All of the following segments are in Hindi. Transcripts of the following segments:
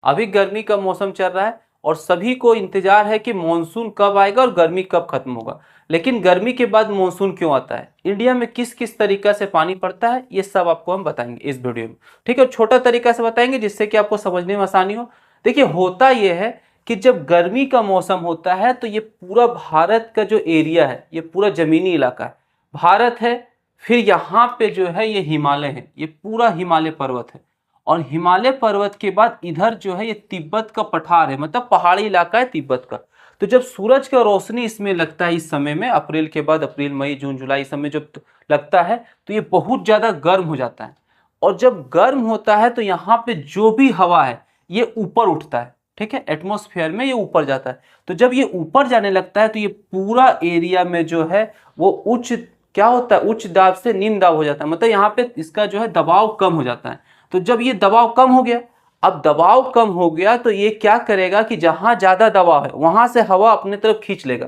अभी गर्मी का मौसम चल रहा है और सभी को इंतजार है कि मॉनसून कब आएगा और गर्मी कब खत्म होगा। लेकिन गर्मी के बाद मॉनसून क्यों आता है, इंडिया में किस किस तरीका से पानी पड़ता है, ये सब आपको हम बताएंगे इस वीडियो में। ठीक है, छोटा तरीका से बताएंगे जिससे कि आपको समझने में आसानी हो। देखिए, होता यह है कि जब गर्मी का मौसम होता है तो ये पूरा भारत का जो एरिया है, ये पूरा जमीनी इलाका है, भारत है। फिर यहाँ पे जो है ये हिमालय है, ये पूरा हिमालय पर्वत है। और हिमालय पर्वत के बाद इधर जो है ये तिब्बत का पठार है, मतलब पहाड़ी इलाका है तिब्बत का। तो जब सूरज का रोशनी इसमें लगता है, इस समय में अप्रैल के बाद, अप्रैल मई जून जुलाई इस समय जब लगता है तो ये बहुत ज़्यादा गर्म हो जाता है। और जब गर्म होता है तो यहाँ पे जो भी हवा है ये ऊपर उठता है। ठीक है, एटमॉस्फेयर में ये ऊपर जाता है। तो जब ये ऊपर जाने लगता है तो ये पूरा एरिया में जो है वो उच्च, क्या होता है, उच्च दाब से निम्न दाब हो जाता है, मतलब यहाँ पे इसका जो है दबाव कम हो जाता है। तो जब ये दबाव कम हो गया, अब दबाव कम हो गया तो ये क्या करेगा कि जहां ज्यादा दबाव है वहां से हवा अपने तरफ खींच लेगा।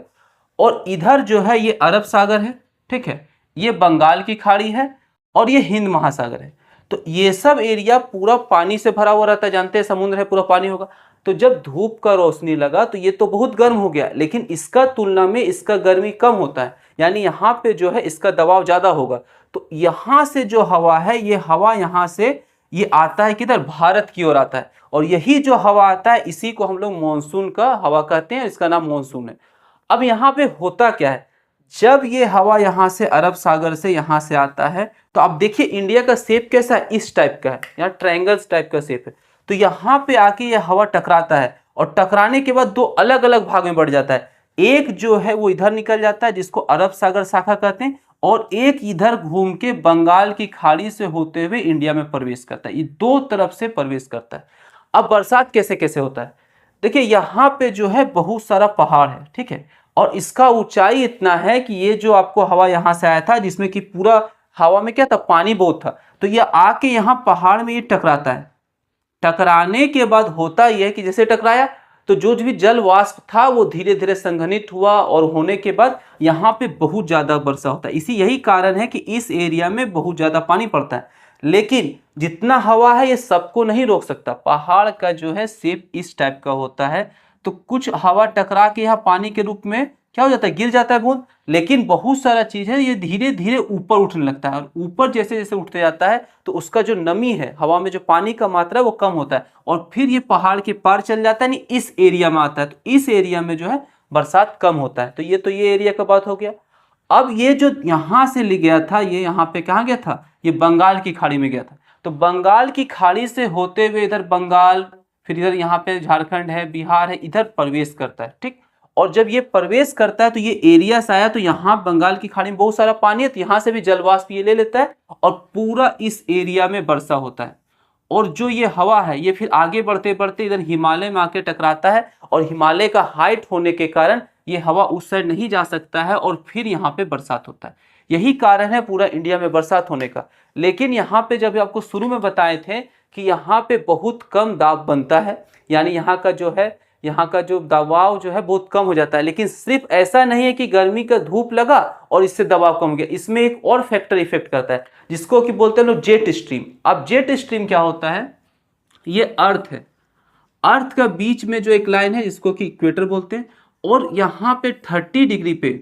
और इधर जो है ये अरब सागर है, ठीक है, ये बंगाल की खाड़ी है और ये हिंद महासागर है। तो ये सब एरिया पूरा पानी से भरा हुआ रहता है, जानते हैं समुद्र है, पूरा पानी होगा। तो जब धूप का रोशनी लगा तो ये तो बहुत गर्म हो गया, लेकिन इसका तुलना में इसका गर्मी कम होता है, यानी यहाँ पे जो है इसका दबाव ज्यादा होगा। तो यहाँ से जो हवा है, ये हवा यहाँ से ये आता है किधर, भारत की ओर आता है। और यही जो हवा आता है इसी को हम लोग मानसून का हवा कहते हैं, इसका नाम मानसून है। अब यहाँ पे होता क्या है, जब ये हवा यहाँ से अरब सागर से यहाँ से आता है तो आप देखिए इंडिया का शेप कैसा है, इस टाइप का है, यहाँ ट्रायंगल्स टाइप का शेप है। तो यहाँ पे आके ये हवा टकराता है और टकराने के बाद दो अलग अलग भाग में बढ़ जाता है। एक जो है वो इधर निकल जाता है जिसको अरब सागर शाखा कहते हैं, और एक इधर घूम के बंगाल की खाड़ी से होते हुए इंडिया में प्रवेश करता है। ये दो तरफ से प्रवेश करता है। अब बरसात कैसे कैसे होता है, देखिए यहाँ पे जो है बहुत सारा पहाड़ है, ठीक है, और इसका ऊंचाई इतना है कि ये जो आपको हवा यहाँ से आया था जिसमें कि पूरा हवा में क्या था, पानी बहुत था, तो ये आके यहाँ पहाड़ में ये टकराता है। टकराने के बाद होता यह है कि जैसे टकराया तो जो भी जल वाष्प था वो धीरे धीरे संघनित हुआ और होने के बाद यहाँ पे बहुत ज्यादा वर्षा होता है। इसी यही कारण है कि इस एरिया में बहुत ज्यादा पानी पड़ता है। लेकिन जितना हवा है ये सबको नहीं रोक सकता, पहाड़ का जो है शेप इस टाइप का होता है। तो कुछ हवा टकरा के यहाँ पानी के रूप में क्या हो जाता है, गिर जाता है बूंद। लेकिन बहुत सारा चीज है ये धीरे धीरे ऊपर उठने लगता है, और ऊपर जैसे जैसे उठते जाता है तो उसका जो नमी है, हवा में जो पानी का मात्रा है वो कम होता है, और फिर ये पहाड़ के पार चल जाता है, नहीं इस एरिया में आता है। तो इस एरिया में जो है बरसात कम होता है। तो ये एरिया का बात हो गया। अब ये जो यहाँ से ले गया था, ये यहाँ पे कहाँ गया था, ये बंगाल की खाड़ी में गया था। तो बंगाल की खाड़ी से होते हुए इधर बंगाल, फिर इधर यहाँ पे झारखंड है, बिहार है, इधर प्रवेश करता है, ठीक। और जब ये प्रवेश करता है तो ये एरिया से आया, तो यहाँ बंगाल की खाड़ी में बहुत सारा पानी है, तो यहाँ से भी जलवाष्प ये ले लेता है और पूरा इस एरिया में वर्षा होता है। और जो ये हवा है ये फिर आगे बढ़ते बढ़ते इधर हिमालय में आके टकराता है, और हिमालय का हाइट होने के कारण ये हवा उस साइड नहीं जा सकता है, और फिर यहाँ पे बरसात होता है। यही कारण है पूरा इंडिया में बरसात होने का। लेकिन यहाँ पे जब आपको शुरू में बताए थे कि यहाँ पे बहुत कम दाब बनता है, यानी यहाँ का जो है, यहाँ का जो दबाव जो है बहुत कम हो जाता है। लेकिन सिर्फ ऐसा नहीं है कि गर्मी का धूप लगा और इससे दबाव कम हो गया, इसमें एक और फैक्टर इफेक्ट करता है जिसको कि बोलते हैं लोग जेट स्ट्रीम। अब जेट स्ट्रीम क्या होता है, ये अर्थ है, अर्थ का बीच में जो एक लाइन है जिसको कि इक्वेटर बोलते हैं, और यहाँ पे 30 डिग्री पे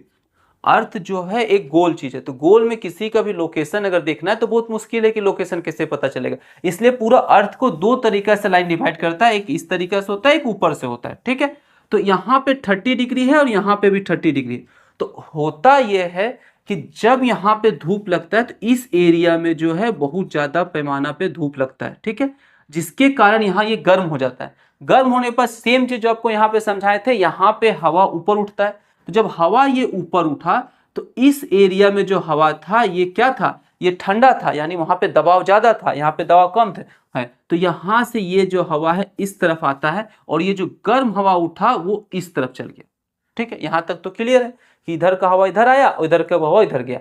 अर्थ जो है एक गोल चीज है। तो गोल में किसी का भी लोकेशन अगर देखना है तो बहुत मुश्किल है कि लोकेशन कैसे पता चलेगा, इसलिए पूरा अर्थ को दो तरीका से लाइन डिवाइड करता है, एक इस तरीका से होता है, एक ऊपर से होता है, ठीक है। तो यहाँ पे 30 डिग्री है और यहाँ पे भी 30 डिग्री। तो होता यह है कि जब यहाँ पे धूप लगता है तो इस एरिया में जो है बहुत ज्यादा पैमाना पे धूप लगता है, ठीक है, जिसके कारण यहाँ ये गर्म हो जाता है। गर्म होने पर सेम चीज जो आपको यहाँ पे समझाए थे, यहाँ पे हवा ऊपर उठता है। तो जब हवा ये ऊपर उठा तो इस एरिया में जो हवा था ये क्या था, ये ठंडा था, यानी वहां पे दबाव ज्यादा था, यहाँ पे दबाव कम थे है। तो यहाँ से ये जो हवा है इस तरफ आता है, और ये जो गर्म हवा उठा वो इस तरफ चल गया, ठीक है। यहाँ तक तो क्लियर है कि इधर का हवा इधर आया, उधर का हवा इधर गया।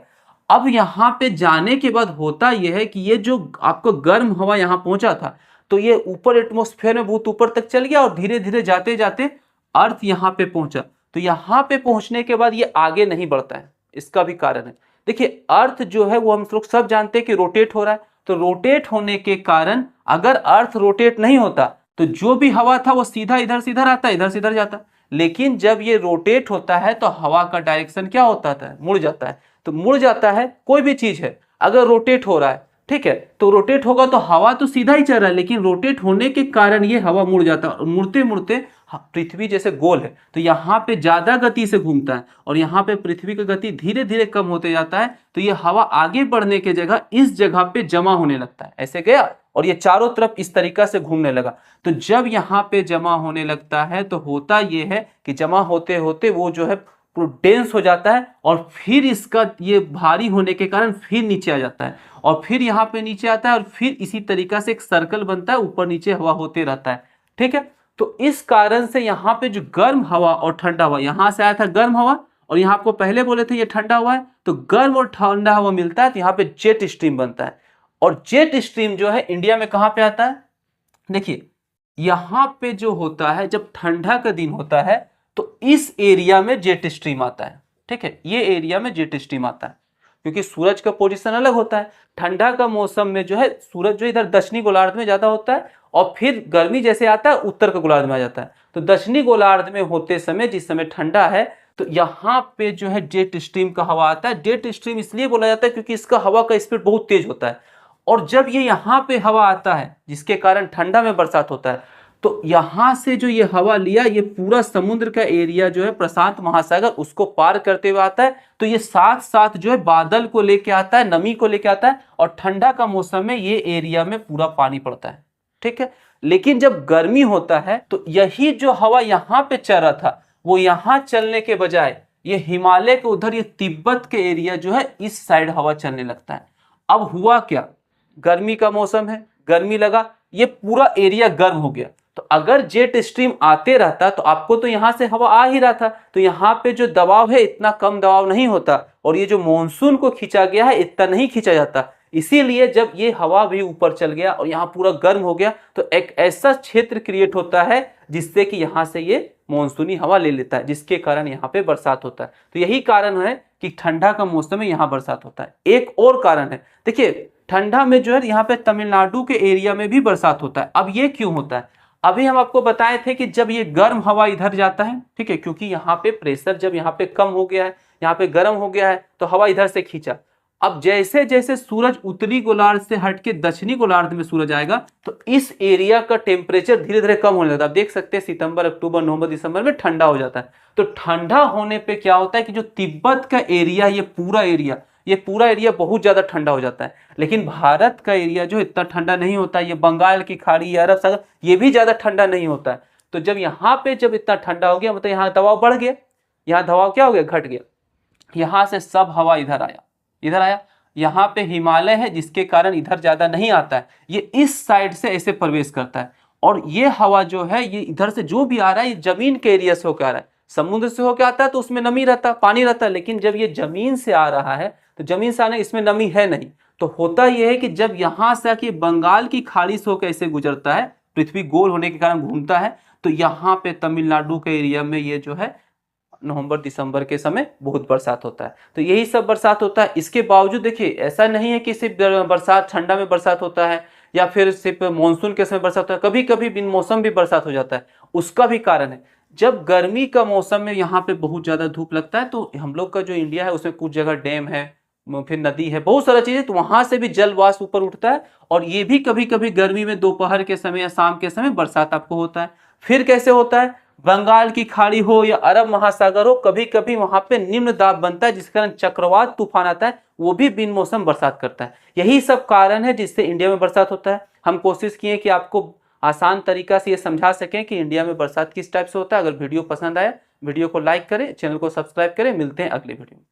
अब यहाँ पे जाने के बाद होता यह है कि ये जो आपको गर्म हवा यहाँ पहुंचा था तो ये ऊपर एटमॉस्फेयर में बहुत ऊपर तक चल गया, और धीरे धीरे जाते जाते अर्थ यहाँ पे पहुंचा। तो यहाँ पे पहुंचने के बाद ये आगे नहीं बढ़ता है, इसका भी कारण है। देखिए अर्थ जो है वो हम लोग सब जानते हैं कि रोटेट हो रहा है, तो रोटेट होने के कारण अगर अर्थ रोटेट नहीं होता तो जो भी हवा था वो सीधा इधर से इधर आता, इधर से इधर जाता। लेकिन जब ये रोटेट होता है तो हवा का डायरेक्शन क्या होता है, मुड़ जाता है। तो मुड़ जाता है, कोई भी चीज है अगर रोटेट हो रहा है, ठीक है, तो रोटेट होगा तो हवा तो सीधा ही चल रहा है, लेकिन रोटेट होने के कारण ये हवा मुड़ जाता है। और मुड़ते मुड़ते पृथ्वी जैसे गोल है तो यहाँ पे ज्यादा गति से घूमता है और यहाँ पे पृथ्वी की गति धीरे धीरे कम होते जाता है। तो ये हवा आगे बढ़ने के जगह इस जगह पे जमा होने लगता है, ऐसे गया और ये चारों तरफ इस तरीका से घूमने लगा। तो जब यहाँ पे जमा होने लगता है तो होता ये है कि जमा होते होते वो जो है डेंस हो जाता है और फिर इसका ये भारी होने के कारण फिर नीचे आ जाता है और फिर यहाँ पे नीचे आता है और फिर इसी तरीका से एक सर्कल बनता है, ऊपर नीचे हवा होते रहता है, ठीक है। तो इस कारण से यहाँ पे जो गर्म हवा और ठंडा हवा, यहाँ से आया था गर्म हवा और यहाँ आपको पहले बोले थे ये ठंडा हुआ है, तो गर्म और ठंडा हवा मिलता है तो यहाँ पे जेट स्ट्रीम बनता है। और जेट स्ट्रीम जो है इंडिया में कहाँ पे आता है, देखिए यहाँ पे जो होता है जब ठंडा का दिन होता है तो इस एरिया में जेट स्ट्रीम आता है, ठीक है, ये एरिया में जेट स्ट्रीम आता है क्योंकि सूरज का पोजीशन अलग होता है। ठंडा का मौसम में जो है सूरज जो इधर दक्षिणी गोलार्ध में ज्यादा होता है और फिर गर्मी जैसे आता है उत्तर का गोलार्ध में आ जाता है। तो दक्षिणी गोलार्ध में होते समय जिस समय ठंडा है तो यहाँ पे जो है जेट स्ट्रीम का हवा आता है। जेट स्ट्रीम इसलिए बोला जाता है क्योंकि इसका हवा का स्पीड बहुत तेज होता है और जब ये यहाँ पे हवा आता है जिसके कारण ठंडा में बरसात होता है तो यहां से जो ये हवा लिया ये पूरा समुद्र का एरिया जो है प्रशांत महासागर उसको पार करते हुए आता है। तो ये साथ साथ जो है बादल को लेके आता है, नमी को लेके आता है और ठंडा का मौसम में ये एरिया में पूरा पानी पड़ता है, ठीक है। लेकिन जब गर्मी होता है तो यही जो हवा यहाँ पे चल रहा था वो यहाँ चलने के बजाय ये हिमालय के उधर ये तिब्बत के एरिया जो है इस साइड हवा चलने लगता है। अब हुआ क्या, गर्मी का मौसम है, गर्मी लगा, ये पूरा एरिया गर्म हो गया। तो अगर जेट स्ट्रीम आते रहता तो आपको तो यहां से हवा आ ही रहा था, तो यहाँ पे जो दबाव है इतना कम दबाव नहीं होता और ये जो मॉनसून को खींचा गया है इतना नहीं खींचा जाता। इसीलिए जब ये हवा भी ऊपर चल गया और यहाँ पूरा गर्म हो गया तो एक ऐसा क्षेत्र क्रिएट होता है जिससे कि यहाँ से ये मॉनसूनी हवा ले लेता है, जिसके कारण यहाँ पे बरसात होता है। तो यही कारण है कि ठंडा का मौसम में यहाँ बरसात होता है। एक और कारण है, देखिए ठंडा में जो है यहाँ पे तमिलनाडु के एरिया में भी बरसात होता है। अब ये क्यों होता है, अभी हम आपको बताए थे कि जब ये गर्म हवा इधर जाता है, ठीक है, क्योंकि यहाँ पे प्रेशर जब यहाँ पे कम हो गया है, यहाँ पे गर्म हो गया है तो हवा इधर से खींचा। अब जैसे जैसे सूरज उत्तरी गोलार्ध से हट के दक्षिणी गोलार्ध में सूरज आएगा तो इस एरिया का टेम्परेचर धीरे धीरे कम होने लगता है। आप देख सकते हैं सितंबर, अक्टूबर, नवंबर, दिसंबर में ठंडा हो जाता है। तो ठंडा होने पे क्या होता है कि जो तिब्बत का एरिया, ये पूरा एरिया बहुत ज्यादा ठंडा हो जाता है। लेकिन भारत का एरिया जो इतना ठंडा नहीं होता है, ये बंगाल की खाड़ी, अरब सागर, ये भी ज्यादा ठंडा नहीं होता है। तो जब यहाँ पे जब इतना ठंडा हो गया मतलब यहाँ दबाव बढ़ गया, यहाँ दबाव क्या हो गया, घट गया। यहाँ से सब हवा इधर आया, यहाँ पे हिमालय है जिसके कारण इधर ज्यादा नहीं आता है, ये इस साइड से ऐसे प्रवेश करता है और ये हवा जो है ये इधर से जो भी आ रहा है ये जमीन के एरिया से होकर आ रहा है। समुद्र से होकर आता है तो उसमें नमी रहता है, पानी रहता है, लेकिन जब ये जमीन से आ रहा है तो जमीन से आने इसमें नमी है नहीं। तो होता यह है कि जब यहाँ से आके बंगाल की खाड़ी से होकर ऐसे गुजरता है, पृथ्वी गोल होने के कारण घूमता है, तो यहाँ पे तमिलनाडु के एरिया में ये जो है नवंबर दिसंबर के समय बहुत बरसात होता है। तो यही सब बरसात होता है। इसके बावजूद देखिए ऐसा नहीं है कि सिर्फ बरसात ठंडा में बरसात होता है या फिर सिर्फ मानसून के समय बरसात होता है, कभी कभी बिन मौसम भी बरसात हो जाता है। उसका भी कारण है, जब गर्मी का मौसम में यहाँ पे बहुत ज्यादा धूप लगता है तो हम लोग का जो इंडिया है उसमें कुछ जगह डैम है, फिर नदी है, बहुत सारा चीज है, तो वहां से भी जल वाष्प ऊपर उठता है और ये भी कभी कभी गर्मी में दोपहर के समय या शाम के समय बरसात आपको होता है। फिर कैसे होता है, बंगाल की खाड़ी हो या अरब महासागर हो, कभी कभी वहां पे निम्न दाब बनता है जिसके कारण चक्रवात तूफान आता है, वो भी बिन मौसम बरसात करता है। यही सब कारण है जिससे इंडिया में बरसात होता है। हम कोशिश किए कि आपको आसान तरीका से ये समझा सकें कि इंडिया में बरसात किस टाइप से होता है। अगर वीडियो पसंद आया वीडियो को लाइक करें, चैनल को सब्सक्राइब करें। मिलते हैं अगले वीडियो में।